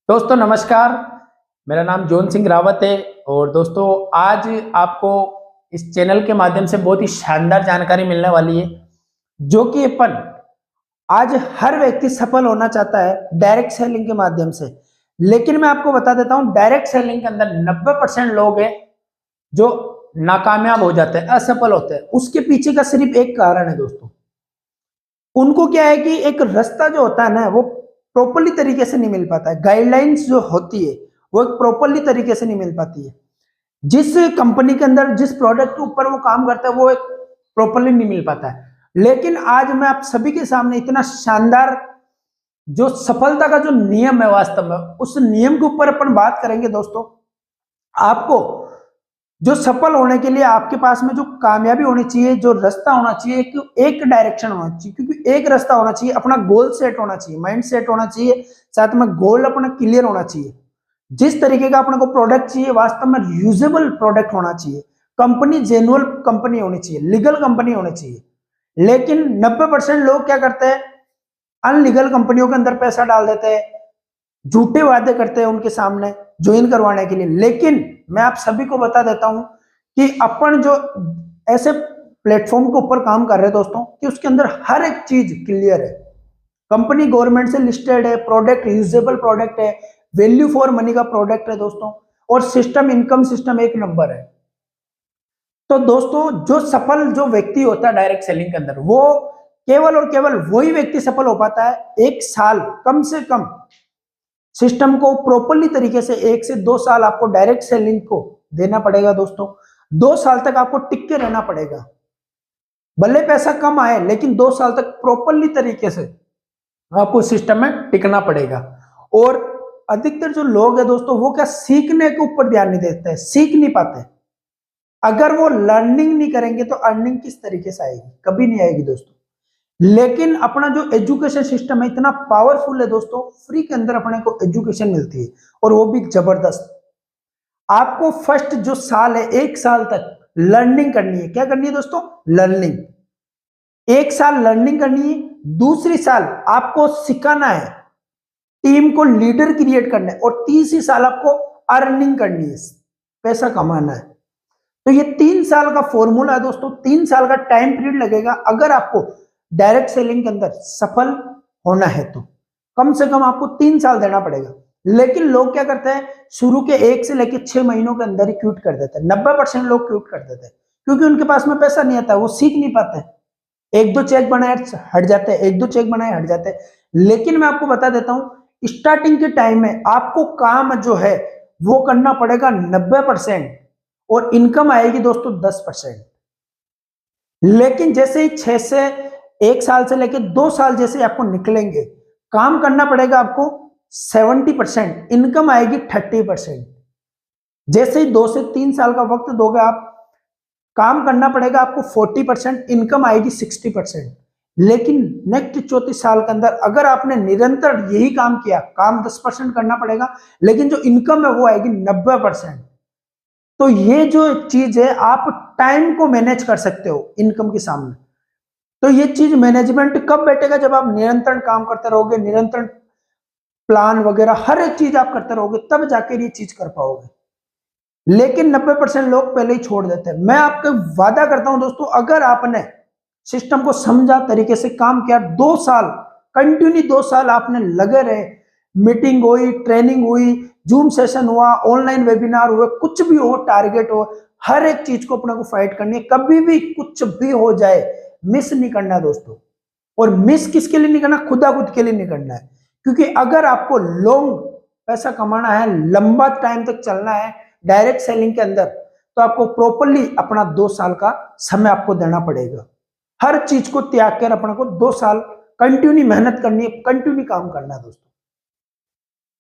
दोस्तों नमस्कार। मेरा नाम जोन सिंह रावत है और दोस्तों आज आपको इस चैनल के माध्यम से बहुत ही शानदार जानकारी मिलने वाली है जो कि अपन आज हर व्यक्ति सफल होना चाहता है डायरेक्ट सेलिंग के माध्यम से। लेकिन मैं आपको बता देता हूं डायरेक्ट सेलिंग के अंदर 90% लोग हैं जो नाकामयाब हो जाते हैं, असफल होते हैं। उसके पीछे का सिर्फ एक कारण है दोस्तों, उनको क्या है कि एक रास्ता जो होता है ना वो प्रॉपरली तरीके से नहीं मिल पाता है। गाइडलाइंस जो होती है वो एक प्रॉपरली तरीके से नहीं मिल पाती है। जिस कंपनी के अंदर जिस प्रोडक्ट के ऊपर वो काम करता है वो एक प्रॉपरली नहीं मिल पाता है। लेकिन आज मैं आप सभी के सामने इतना शानदार जो सफलता का जो नियम है वास्तव में उस नियम के ऊपर अपन बात करेंगे दोस्तों। आपको जो सफल होने के लिए आपके पास में जो कामयाबी होनी चाहिए, जो रास्ता होना चाहिए, एक डायरेक्शन होना चाहिए, क्योंकि एक रास्ता होना चाहिए, अपना गोल सेट होना चाहिए, माइंड सेट होना चाहिए, साथ में गोल अपना क्लियर होना चाहिए। जिस तरीके का अपने को प्रोडक्ट चाहिए वास्तव में यूजेबल प्रोडक्ट होना चाहिए, कंपनी जेन्युइन कंपनी होनी चाहिए, लीगल कंपनी होनी चाहिए। लेकिन 90% लोग क्या करते हैं, अनलीगल कंपनियों के अंदर पैसा डाल देते हैं, झूठे वादे करते हैं उनके सामने ज्वाइन करवाने के लिए। लेकिन मैं आप सभी को बता देता हूं कि अपन जो ऐसे प्लेटफॉर्म के ऊपर काम कर रहे हैं दोस्तों कि उसके अंदर हर एक चीज क्लियर है। कंपनी गवर्नमेंट से लिस्टेड है, प्रोडक्ट यूजेबल प्रोडक्ट है, वैल्यू फॉर मनी का प्रोडक्ट है दोस्तों, और सिस्टम इनकम सिस्टम एक नंबर है। तो दोस्तों जो सफल जो व्यक्ति होता है डायरेक्ट सेलिंग के अंदर वो केवल और केवल वही व्यक्ति सफल हो पाता है 1 साल कम से कम सिस्टम को प्रॉपरली तरीके से 1 से 2 साल आपको डायरेक्ट सेलिंग को देना पड़ेगा दोस्तों। 2 साल तक आपको टिक के रहना पड़ेगा, भले पैसा कम आए लेकिन 2 साल तक प्रॉपरली तरीके से आपको सिस्टम में टिकना पड़ेगा। और अधिकतर जो लोग हैं दोस्तों वो क्या सीखने के ऊपर ध्यान नहीं देते हैं, सीख नहीं पाते। अगर वो लर्निंग नहीं करेंगे तो अर्निंग किस तरीके से आएगी, कभी नहीं आएगी दोस्तों। लेकिन अपना जो एजुकेशन सिस्टम है इतना पावरफुल है दोस्तों, फ्री के अंदर अपने को एजुकेशन मिलती है और वो भी जबरदस्त। आपको फर्स्ट जो साल है 1 साल तक लर्निंग करनी है। क्या करनी है दोस्तों? लर्निंग। 1 साल लर्निंग करनी है, दूसरी साल आपको सिखाना है, टीम को लीडर क्रिएट करना है, और तीसरी साल आपको अर्निंग करनी है, पैसा कमाना है। तो ये 3 साल का फॉर्मूला है दोस्तों, 3 साल का टाइम पीरियड लगेगा अगर आपको डायरेक्ट सेलिंग के अंदर सफल होना है तो कम से कम आपको 3 साल देना पड़ेगा। लेकिन लोग क्या करते हैं, शुरू के 1 से लेकर 6 महीनों के अंदर ही क्विट कर देते हैं। 90% लोग क्विट कर देते हैं क्योंकि उनके पास में पैसा नहीं आता, वो सीख नहीं पाते। 1-2 चेक बनाए हट जाते हैं, 1-2 चेक बनाए हट जाते हैं। लेकिन मैं आपको बता देता हूं स्टार्टिंग के टाइम में आपको काम जो है वो करना पड़ेगा 90% और इनकम आएगी दोस्तों 10%। लेकिन जैसे ही 1 साल से लेकर 2 साल जैसे आपको निकलेंगे, काम करना पड़ेगा आपको 70%, इनकम आएगी 30%। जैसे ही 2 से 3 साल का वक्त दोगे आप, काम करना पड़ेगा आपको 40%, इनकम आएगी 60%। लेकिन नेक्स्ट 34 साल के अंदर अगर आपने निरंतर यही काम किया, काम 10% करना पड़ेगा लेकिन जो इनकम है वो आएगी 90%। तो ये जो चीज है आप टाइम को मैनेज कर सकते हो इनकम के सामने। तो ये चीज मैनेजमेंट कब बैठेगा? जब आप निरंतर काम करते रहोगे, निरंतर प्लान वगैरह हर एक चीज आप करते रहोगे, तब जाकर ये चीज कर पाओगे। लेकिन 90% लोग पहले ही छोड़ देते हैं। मैं आपको वादा करता हूं दोस्तों, अगर आपने सिस्टम को समझा, तरीके से काम किया, 2 साल कंटिन्यू 2 साल आपने लगे रहे, मीटिंग हुई, ट्रेनिंग हुई, जूम सेशन हुआ, ऑनलाइन वेबिनार हुए, कुछ भी हो, टारगेट हो, हर एक चीज को अपने को फाइट करनी है। कभी भी कुछ भी हो जाए मिस नहीं करना है दोस्तों। और मिस किसके लिए नहीं करना? खुदा खुद के लिए नहीं करना है। क्योंकि अगर आपको लॉन्ग पैसा कमाना है, लंबा टाइम तक चलना है डायरेक्ट सेलिंग के अंदर, तो आपको प्रॉपरली अपना 2 साल का समय आपको देना पड़ेगा। हर चीज को त्याग कर अपने को 2 साल कंटिन्यू मेहनत करनी है, कंटिन्यू काम करना है दोस्तों।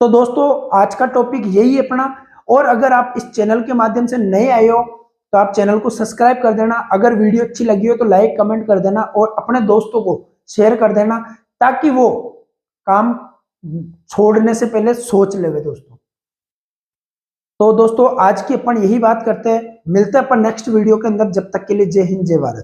तो दोस्तों आज का टॉपिक यही है अपना। और अगर आप इस चैनल के माध्यम से नए आए हो तो आप चैनल को सब्सक्राइब कर देना। अगर वीडियो अच्छी लगी हो तो लाइक कमेंट कर देना और अपने दोस्तों को शेयर कर देना ताकि वो काम छोड़ने से पहले सोच लेवे दोस्तों। तो दोस्तों आज की अपन यही बात करते हैं, मिलते हैं अपन नेक्स्ट वीडियो के अंदर। जब तक के लिए जय हिंद जय भारत।